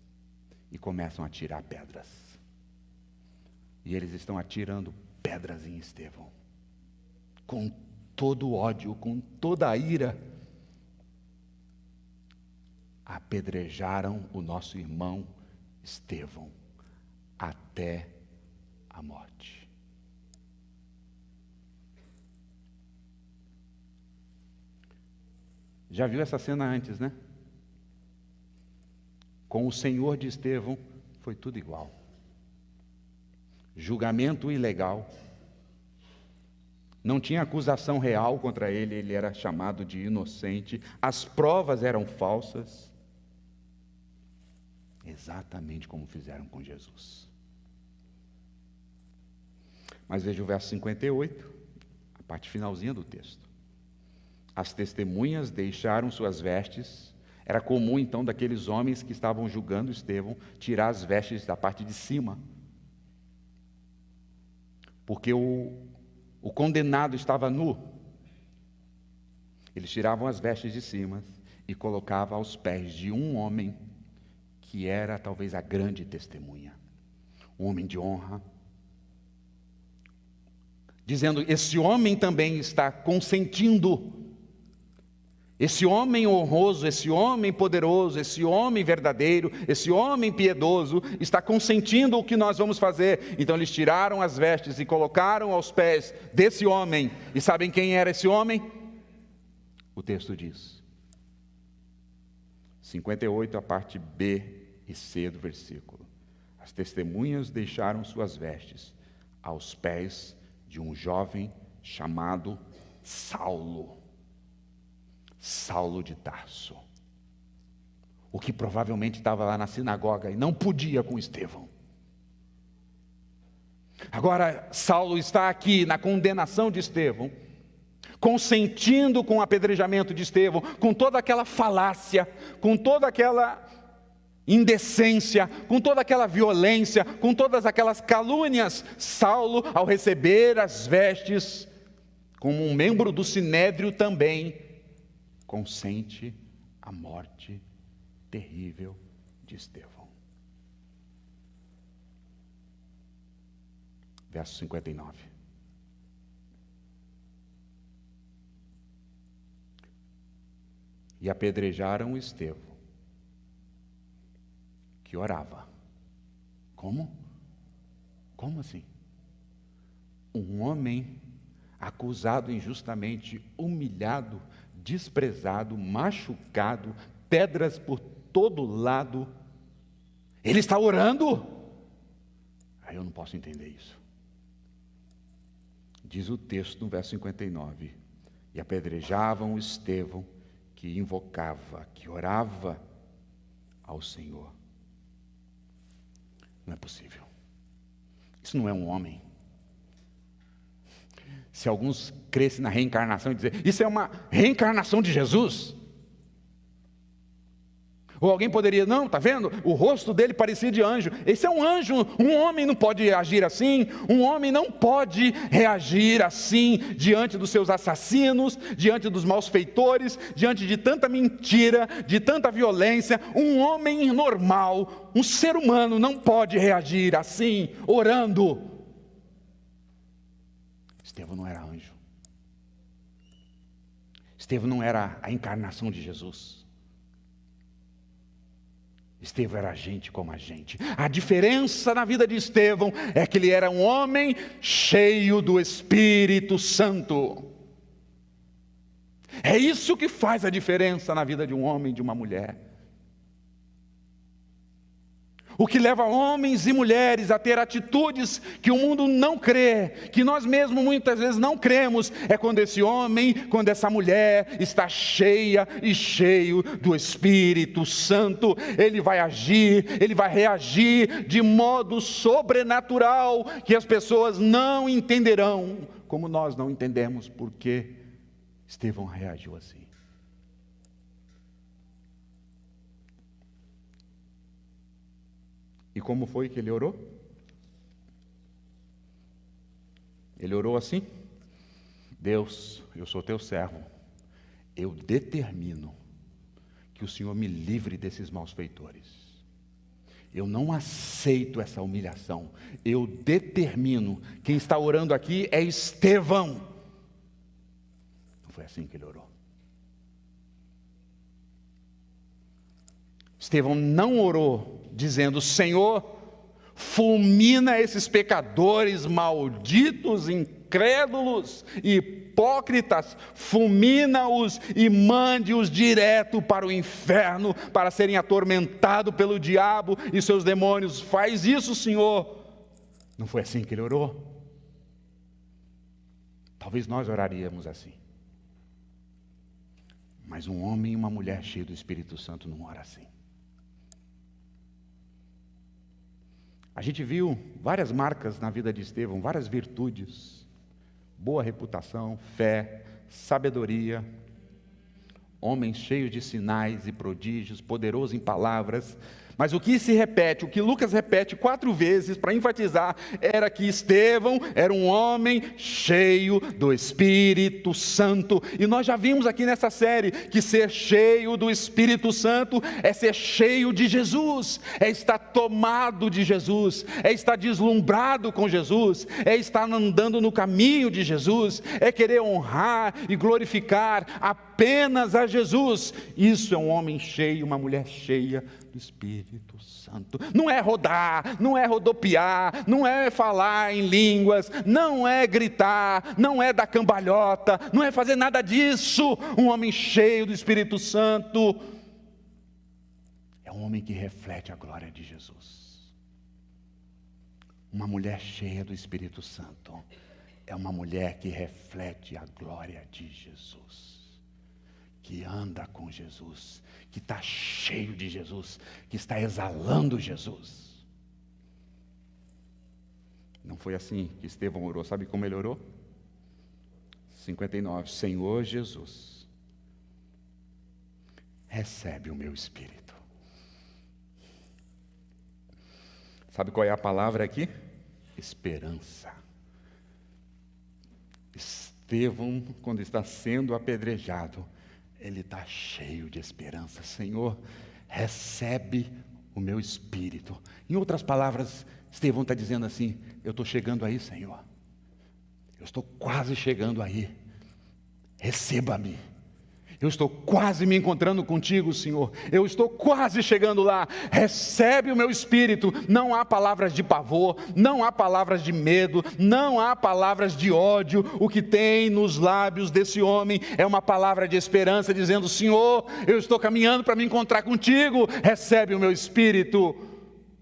E começam a atirar pedras. E eles estão atirando pedras em Estevão. Com todo o ódio, com toda a ira. Apedrejaram o nosso irmão Estevão até a morte. Já viu essa cena antes, né? Com o senhor de Estevão foi tudo igual. Julgamento ilegal. Não tinha acusação real contra ele, ele era chamado de inocente. As provas eram falsas. Exatamente como fizeram com Jesus. Mas veja o verso 58, a parte finalzinha do texto. As testemunhas deixaram suas vestes. Era comum então daqueles homens que estavam julgando Estevão tirar as vestes da parte de cima. Porque o condenado estava nu. Eles tiravam as vestes de cima e colocavam aos pés de um homem que era talvez a grande testemunha, um homem de honra, dizendo, esse homem também está consentindo, esse homem honroso, esse homem poderoso, esse homem verdadeiro, esse homem piedoso, está consentindo o que nós vamos fazer. Então eles tiraram as vestes e colocaram aos pés desse homem, e sabem quem era esse homem? O texto diz, 58, a parte B e C do versículo. As testemunhas deixaram suas vestes aos pés de um jovem chamado Saulo. Saulo de Tarso. O que provavelmente estava lá na sinagoga e não podia com Estevão. Agora, Saulo está aqui na condenação de Estevão, consentindo com o apedrejamento de Estevão, com toda aquela falácia, com toda aquela indecência, com toda aquela violência, com todas aquelas calúnias. Saulo, ao receber as vestes, como um membro do Sinédrio também, consente a morte terrível de Estevão. Verso 59. E apedrejaram Estevão, que orava. Como? Como assim? Um homem acusado injustamente, humilhado, desprezado, machucado, pedras por todo lado, ele está orando? Aí eu não posso entender isso. Diz o texto no verso 59, e apedrejavam Estevão, que invocava, que orava ao Senhor. Não é possível. Isso não é um homem. Se alguns crescem na reencarnação e dizer, isso é uma reencarnação de Jesus? Ou alguém poderia, não, está vendo? O rosto dele parecia de anjo. Esse é um anjo, um homem não pode agir assim, um homem não pode reagir assim diante dos seus assassinos, diante dos malfeitores, diante de tanta mentira, de tanta violência. Um homem normal, um ser humano não pode reagir assim, orando. Estevão não era anjo. Estevão não era a encarnação de Jesus. Estevão era gente como a gente. A diferença na vida de Estevão é que ele era um homem cheio do Espírito Santo. É isso que faz a diferença na vida de um homem e de uma mulher. O que leva homens e mulheres a ter atitudes que o mundo não crê, que nós mesmos muitas vezes não cremos, é quando esse homem, quando essa mulher está cheia e cheio do Espírito Santo. Ele vai agir, ele vai reagir de modo sobrenatural, que as pessoas não entenderão, como nós não entendemos porque Estevão reagiu assim. E como foi que ele orou? Ele orou assim: Deus, eu sou teu servo, eu determino que o Senhor me livre desses malfeitores. Eu não aceito essa humilhação. Eu determino, quem está orando aqui é Estevão. Não foi assim que ele orou. Estevão não orou dizendo, Senhor, fulmina esses pecadores malditos, incrédulos, hipócritas, fulmina-os e mande-os direto para o inferno, para serem atormentados pelo diabo e seus demônios. Faz isso, Senhor. Não foi assim que ele orou? Talvez nós oraríamos assim. Mas um homem e uma mulher cheios do Espírito Santo não ora assim. A gente viu várias marcas na vida de Estevão, várias virtudes, boa reputação, fé, sabedoria, homem cheio de sinais e prodígios, poderoso em palavras. Mas o que se repete, o que Lucas repete 4 vezes para enfatizar, era que Estevão era um homem cheio do Espírito Santo. E nós já vimos aqui nessa série que ser cheio do Espírito Santo é ser cheio de Jesus, é estar tomado de Jesus, é estar deslumbrado com Jesus, é estar andando no caminho de Jesus, é querer honrar e glorificar apenas a Jesus. Isso é um homem cheio, uma mulher cheia do Espírito Santo. Não é rodar, não é rodopiar, não é falar em línguas, não é gritar, não é dar cambalhota, não é fazer nada disso. Um homem cheio do Espírito Santo é um homem que reflete a glória de Jesus. Uma mulher cheia do Espírito Santo é uma mulher que reflete a glória de Jesus, que anda com Jesus, que está cheio de Jesus, que está exalando Jesus. Não foi assim que Estevão orou. Sabe como ele orou? 59. Senhor Jesus, recebe o meu espírito. Sabe qual é a palavra aqui? Esperança. Estevão, quando está sendo apedrejado, ele está cheio de esperança. Senhor, recebe o meu espírito. Em outras palavras, Estevão está dizendo assim: eu estou chegando aí, Senhor. Eu estou quase chegando aí. Receba-me. Eu estou quase me encontrando contigo, Senhor. Eu estou quase chegando lá. Recebe o meu espírito. Não há palavras de pavor, não há palavras de medo, não há palavras de ódio. O que tem nos lábios desse homem é uma palavra de esperança, dizendo: Senhor, eu estou caminhando para me encontrar contigo. Recebe o meu espírito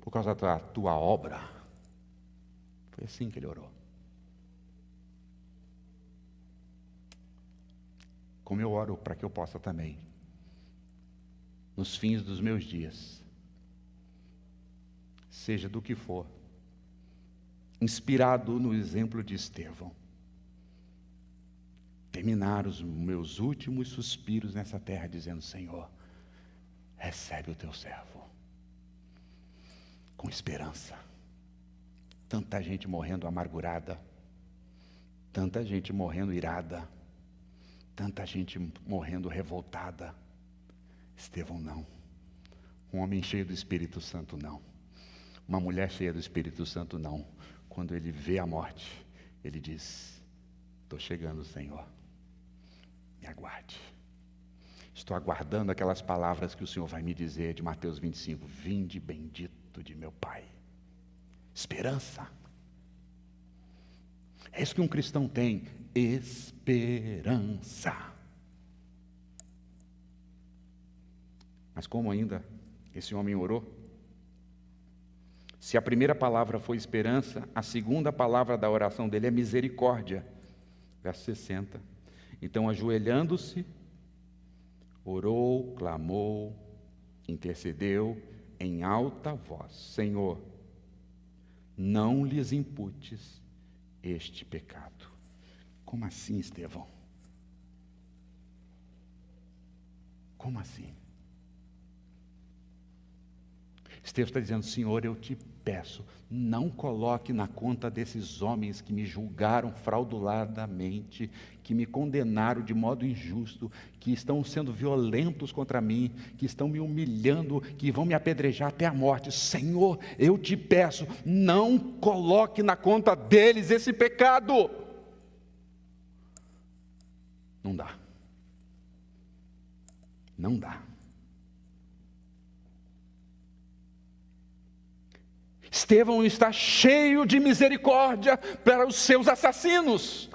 por causa da tua obra. Foi assim que ele orou. Como eu oro para que eu possa também, nos fins dos meus dias, seja do que for, inspirado no exemplo de Estevão, terminar os meus últimos suspiros nessa terra dizendo: Senhor, recebe o teu servo, com esperança. Tanta gente morrendo amargurada, tanta gente morrendo irada, tanta gente morrendo revoltada. Estevão não. Um homem cheio do Espírito Santo não. Uma mulher cheia do Espírito Santo não. Quando ele vê a morte, ele diz: estou chegando, Senhor, me aguarde. Estou aguardando aquelas palavras que o Senhor vai me dizer de Mateus 25: vinde bendito de meu Pai. Esperança. É isso que um cristão tem: esperança. Mas como ainda esse homem orou? Se a primeira palavra foi esperança, a segunda palavra da oração dele é misericórdia. Verso 60. Então, ajoelhando-se, orou, clamou, intercedeu em alta voz: Senhor, não lhes imputes este pecado. Como assim, Estevão? Como assim? Estevão está dizendo: Senhor, eu te peço, não coloque na conta desses homens que me julgaram frauduladamente, que me condenaram de modo injusto, que estão sendo violentos contra mim, que estão me humilhando, que vão me apedrejar até a morte. Senhor, eu te peço, não coloque na conta deles esse pecado. Não dá. Não dá. Estevão está cheio de misericórdia para os seus assassinos.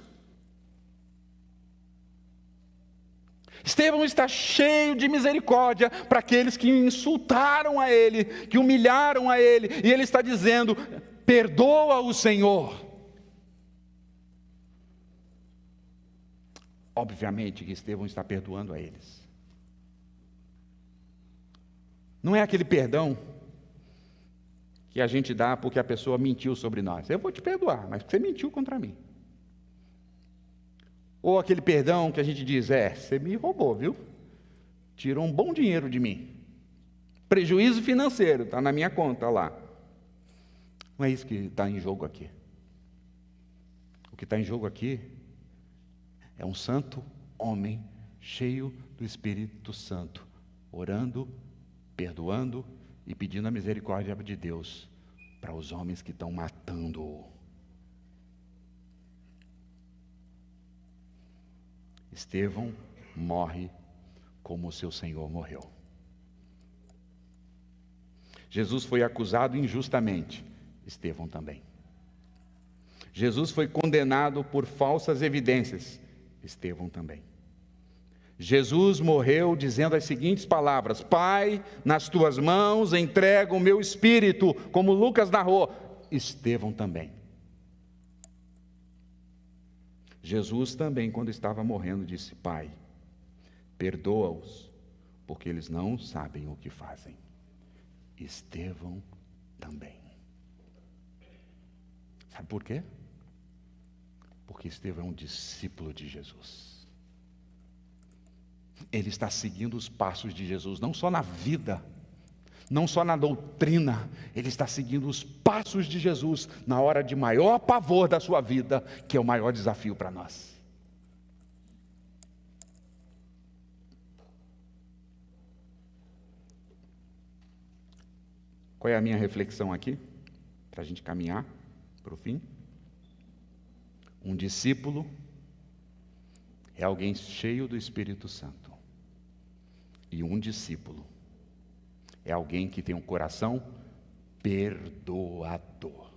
Estevão está cheio de misericórdia para aqueles que insultaram a ele, que humilharam a ele. E ele está dizendo: perdoa o Senhor. Obviamente que Estevão está perdoando a eles. Não é aquele perdão que a gente dá porque a pessoa mentiu sobre nós. Eu vou te perdoar, mas você mentiu contra mim. Ou aquele perdão que a gente diz: você me roubou, viu? Tirou um bom dinheiro de mim. Prejuízo financeiro, está na minha conta lá. Não é isso que está em jogo aqui. O que está em jogo aqui é um santo homem cheio do Espírito Santo, orando, perdoando e pedindo a misericórdia de Deus para os homens que estão matando-o. Estevão morre como o seu Senhor morreu. Jesus foi acusado injustamente, Estevão também. Jesus foi condenado por falsas evidências, Estevão também. Jesus morreu dizendo as seguintes palavras: Pai, nas tuas mãos entrego o meu espírito, como Lucas narrou. Estevão também. Jesus também, quando estava morrendo, disse: Pai, perdoa-os, porque eles não sabem o que fazem. Estevão também. Sabe por quê? Porque Estevão é um discípulo de Jesus. Ele está seguindo os passos de Jesus, não só na vida, não só na doutrina, ele está seguindo os passos de Jesus na hora de maior pavor da sua vida, que é o maior desafio para nós. Qual é a minha reflexão aqui? Para a gente caminhar para o fim. Um discípulo é alguém cheio do Espírito Santo. E um discípulo é alguém que tem um coração perdoador.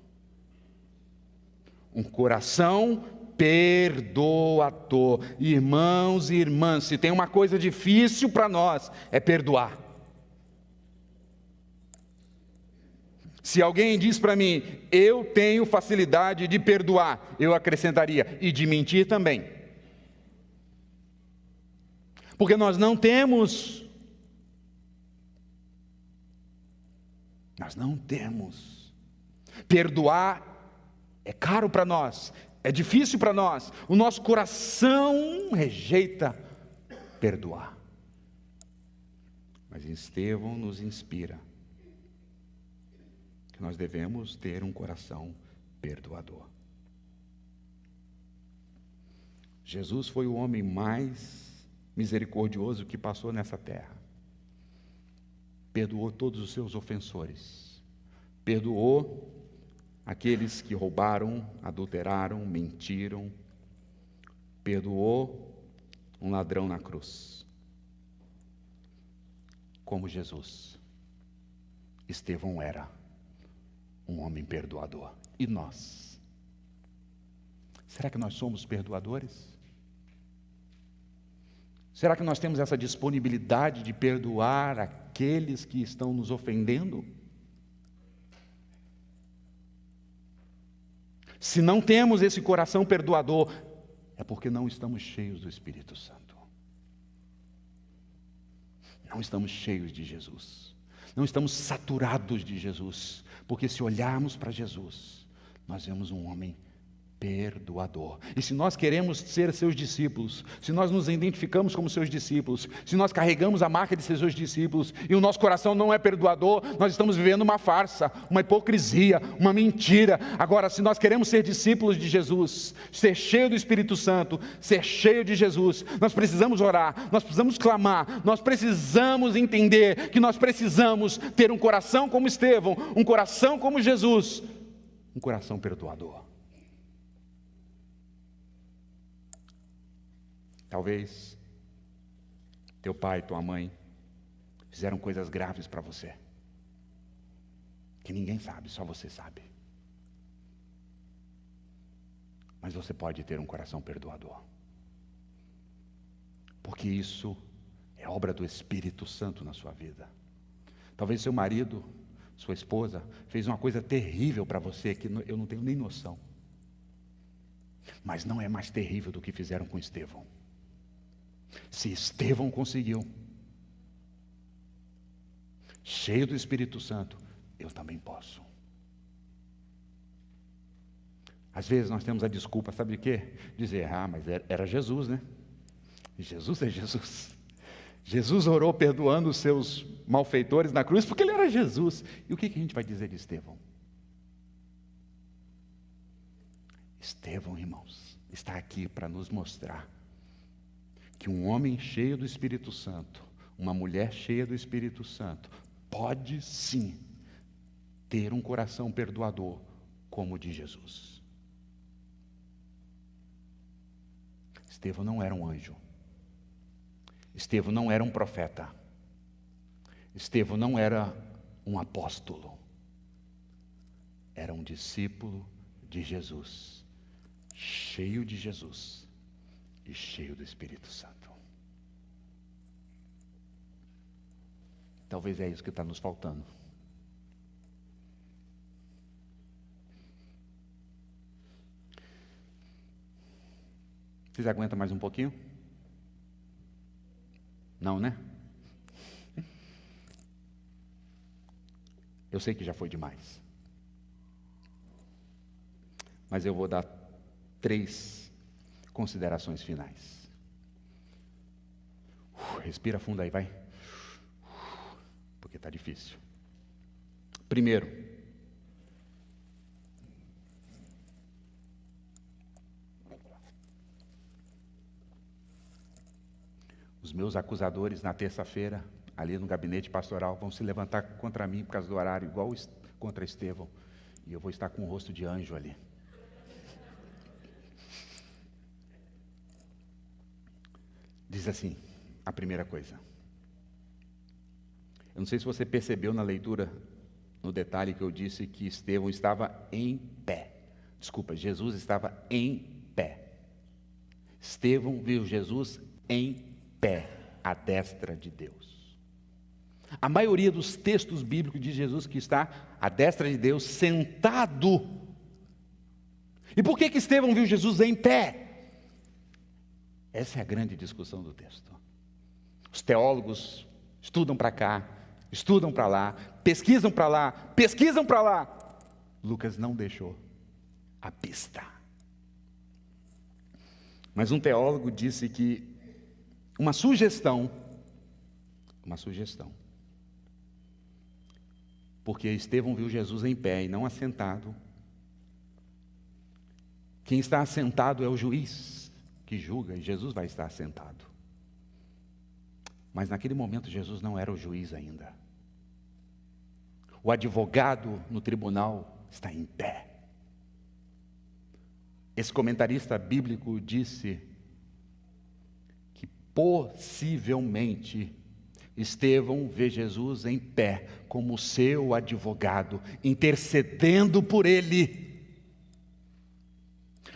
Um coração perdoador. Irmãos e irmãs, se tem uma coisa difícil para nós, é perdoar. Se alguém diz para mim, eu tenho facilidade de perdoar, eu acrescentaria, e de mentir também. Porque nós não temos. Perdoar é caro para nós, é difícil para nós. O nosso coração rejeita perdoar. Mas Estevão nos inspira que nós devemos ter um coração perdoador. Jesus foi o homem mais misericordioso que passou nessa terra. Perdoou todos os seus ofensores. Perdoou aqueles que roubaram, adulteraram, mentiram. Perdoou um ladrão na cruz. Como Jesus, Estevão era um homem perdoador. E nós? Será que nós somos perdoadores? Será que nós temos essa disponibilidade de perdoar aqueles que estão nos ofendendo? Se não temos esse coração perdoador, é porque não estamos cheios do Espírito Santo. Não estamos cheios de Jesus. Não estamos saturados de Jesus. Porque se olharmos para Jesus, nós vemos um homem perdoador. E se nós queremos ser seus discípulos, se nós nos identificamos como seus discípulos, se nós carregamos a marca de ser seus discípulos e o nosso coração não é perdoador, nós estamos vivendo uma farsa, uma hipocrisia, uma mentira. Agora, se nós queremos ser discípulos de Jesus, ser cheio do Espírito Santo, ser cheio de Jesus, nós precisamos orar, nós precisamos clamar, nós precisamos entender que nós precisamos ter um coração como Estevão, um coração como Jesus, um coração perdoador. Talvez teu pai e tua mãe fizeram coisas graves para você, que ninguém sabe, só você sabe. Mas você pode ter um coração perdoador, porque isso é obra do Espírito Santo na sua vida. Talvez seu marido, sua esposa, fez uma coisa terrível para você, que eu não tenho nem noção. Mas não é mais terrível do que fizeram com Estevão. Se Estevão conseguiu, cheio do Espírito Santo, eu também posso. Às vezes nós temos a desculpa, sabe de quê? Dizer, mas era Jesus, né? Jesus é Jesus. Jesus orou perdoando os seus malfeitores na cruz, porque ele era Jesus. E o que a gente vai dizer de Estevão? Estevão, irmãos, está aqui para nos mostrar que um homem cheio do Espírito Santo, uma mulher cheia do Espírito Santo, pode sim ter um coração perdoador como o de Jesus. Estevão não era um anjo. Estevão não era um profeta. Estevão não era um apóstolo. Era um discípulo de Jesus, cheio de Jesus e cheio do Espírito Santo. Talvez é isso que está nos faltando. Vocês aguentam mais um pouquinho? Não, né? Eu sei que já foi demais. mas eu vou dar 3 considerações finais. Respira fundo aí, vai. Porque está difícil. Primeiro, os meus acusadores na terça-feira, ali no gabinete pastoral, vão se levantar contra mim por causa do horário, igual contra Estevão. E eu vou estar com o rosto de anjo ali. Diz assim, a primeira coisa. Eu não sei se você percebeu na leitura, no detalhe que eu disse que Estevão estava em pé. Desculpa, Jesus estava em pé. Estevão viu Jesus em pé, à destra de Deus. A maioria dos textos bíblicos diz Jesus que está à destra de Deus, sentado. E por que Estevão viu Jesus em pé? Essa é a grande discussão do texto. Os teólogos estudam para cá, estudam para lá, pesquisam para lá, pesquisam para lá. Lucas não deixou a pista. Mas um teólogo disse que uma sugestão, porque Estevão viu Jesus em pé e não assentado. Quem está assentado é o juiz que julga, e Jesus vai estar assentado. Mas naquele momento Jesus não era o juiz ainda. O advogado no tribunal está em pé. Esse comentarista bíblico disse que possivelmente Estevão vê Jesus em pé como seu advogado, intercedendo por ele.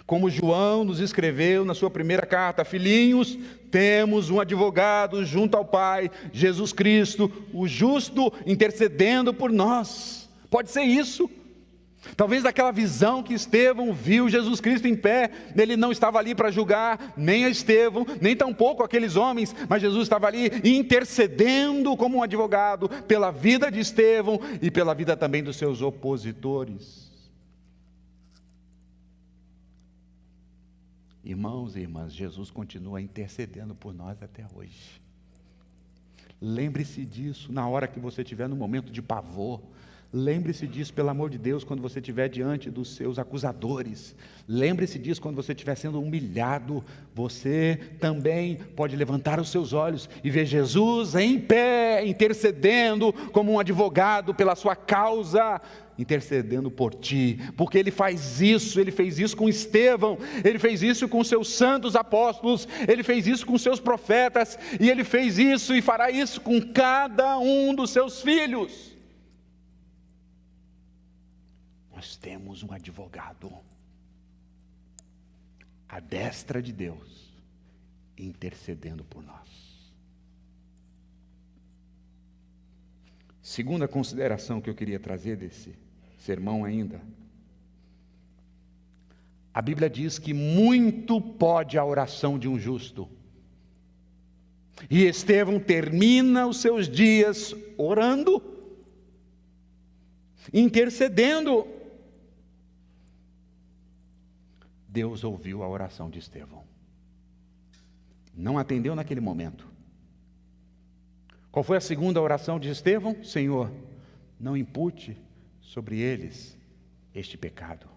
Como João nos escreveu na sua primeira carta: filhinhos, temos um advogado junto ao Pai, Jesus Cristo, o justo, intercedendo por nós. Pode ser isso. Talvez daquela visão que Estevão viu Jesus Cristo em pé, ele não estava ali para julgar nem a Estevão, nem tampouco aqueles homens, mas Jesus estava ali intercedendo como um advogado pela vida de Estevão e pela vida também dos seus opositores. Irmãos e irmãs, Jesus continua intercedendo por nós até hoje. Lembre-se disso na hora que você estiver no momento de pavor. Lembre-se disso, pelo amor de Deus, quando você estiver diante dos seus acusadores. Lembre-se disso quando você estiver sendo humilhado. Você também pode levantar os seus olhos e ver Jesus em pé, intercedendo como um advogado pela sua causa, intercedendo por ti, porque ele fez isso com Estevão, ele fez isso com seus santos apóstolos, ele fez isso com seus profetas, e ele fez isso e fará isso com cada um dos seus filhos. Nós temos um advogado à destra de Deus, intercedendo por nós. Segunda consideração que eu queria trazer desse sermão ainda. A Bíblia diz que muito pode a oração de um justo. E Estevão termina os seus dias orando, intercedendo. Deus ouviu a oração de Estevão. Não atendeu naquele momento. Qual foi a segunda oração de Estevão? Senhor, não impute sobre eles este pecado.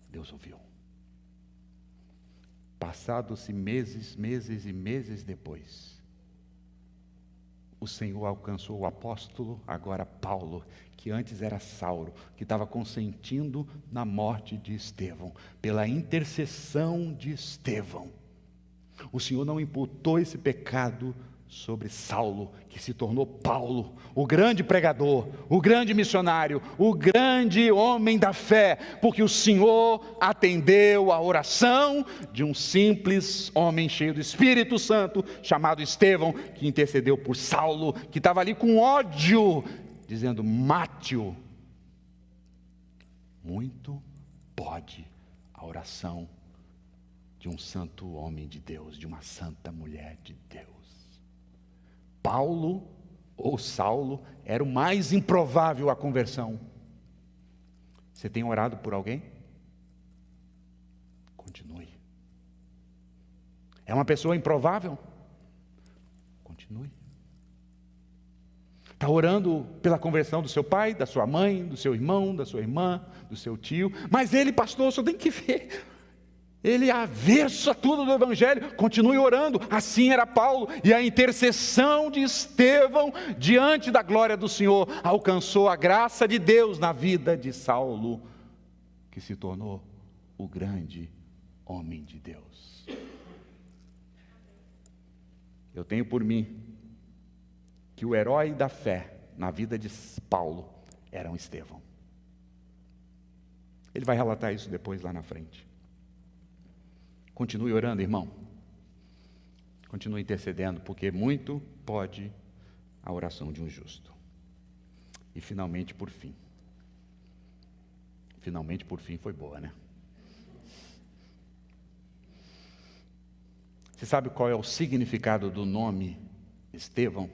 Deus ouviu. Passados-se meses e meses depois, o Senhor alcançou o apóstolo, agora Paulo, que antes era Saulo, que estava consentindo na morte de Estevão, pela intercessão de Estevão. O Senhor não imputou esse pecado sobre Saulo, que se tornou Paulo, o grande pregador, o grande missionário, o grande homem da fé, porque o Senhor atendeu a oração de um simples homem cheio do Espírito Santo, chamado Estevão, que intercedeu por Saulo, que estava ali com ódio, dizendo: mate-o. Muito pode a oração de um santo homem de Deus, de uma santa mulher de Deus. Paulo ou Saulo era o mais improvável à conversão. Você tem orado por alguém? É uma pessoa improvável? Continue. Está orando pela conversão do seu pai, da sua mãe, do seu irmão, da sua irmã, do seu tio. Mas ele, pastor, só tem que ver. Ele é avesso a tudo do Evangelho. Continue orando. Assim era Paulo. E a intercessão de Estevão diante da glória do Senhor alcançou a graça de Deus na vida de Saulo, que se tornou o grande homem de Deus. Eu tenho por mim que o herói da fé na vida de Paulo era um Estevão. Ele vai relatar isso depois lá na frente. Continue orando, irmão. Continue intercedendo, porque muito pode a oração de um justo. E finalmente, por fim. Finalmente, por fim, foi boa, né? Você sabe qual é o significado do nome Estevão?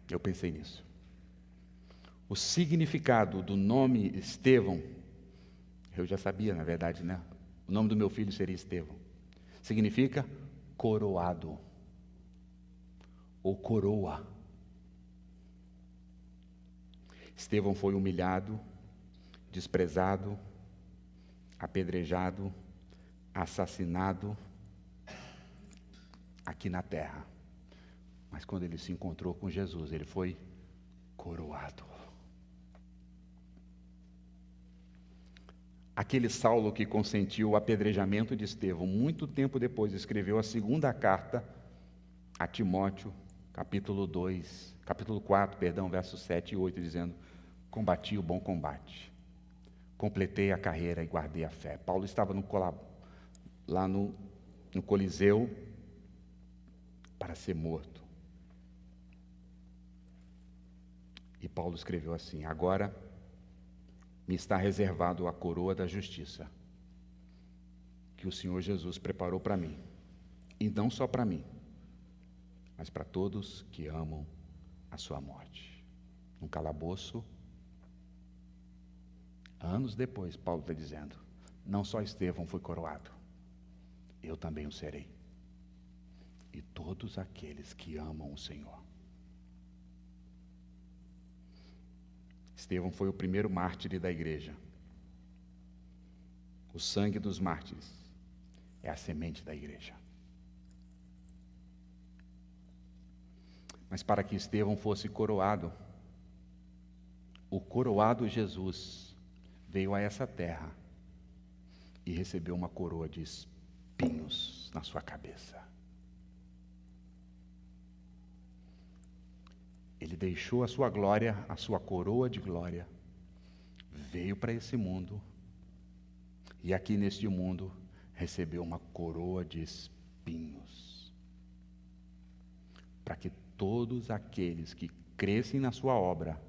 Eu pensei nisso. O significado do nome Estevão, eu já sabia, na verdade, né? O nome do meu filho seria Estevão. Significa coroado, ou coroa. Estevão foi humilhado, desprezado, apedrejado, assassinado aqui na terra. Mas quando ele se encontrou com Jesus, ele foi coroado. Aquele Saulo que consentiu o apedrejamento de Estevão, muito tempo depois, escreveu a segunda carta a Timóteo, capítulo 4, versos 7 e 8, dizendo: combati o bom combate, completei a carreira e guardei a fé. Paulo estava lá no Coliseu para ser morto. E Paulo escreveu assim: agora me está reservado a coroa da justiça, que o Senhor Jesus preparou para mim, e não só para mim, mas para todos que amam a sua morte. Um calabouço. Anos depois, Paulo está dizendo: não só Estevão foi coroado, eu também o serei. E todos aqueles que amam o Senhor. Estevão foi o primeiro mártir da igreja. O sangue dos mártires é a semente da igreja. Mas para que Estevão fosse coroado, o coroado Jesus veio a essa terra e recebeu uma coroa de espinhos na sua cabeça. Ele deixou a sua glória, a sua coroa de glória, veio para esse mundo, e aqui neste mundo recebeu uma coroa de espinhos, para que todos aqueles que crescem na sua obra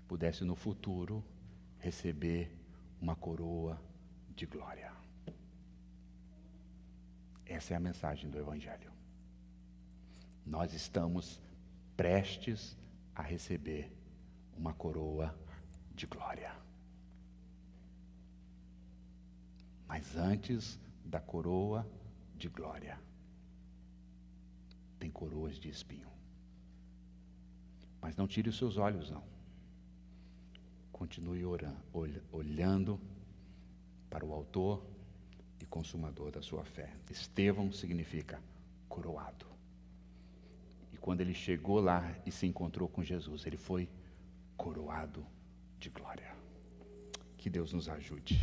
pudessem no futuro receber uma coroa de glória. Essa é a mensagem do Evangelho. Nós estamos prestes a receber uma coroa de glória. Mas antes da coroa de glória, tem coroas de espinho. Mas não tire os seus olhos, não. Continue orando, olhando para o autor e consumador da sua fé. Estevão significa coroado. E quando ele chegou lá e se encontrou com Jesus, ele foi coroado de glória. Que Deus nos ajude.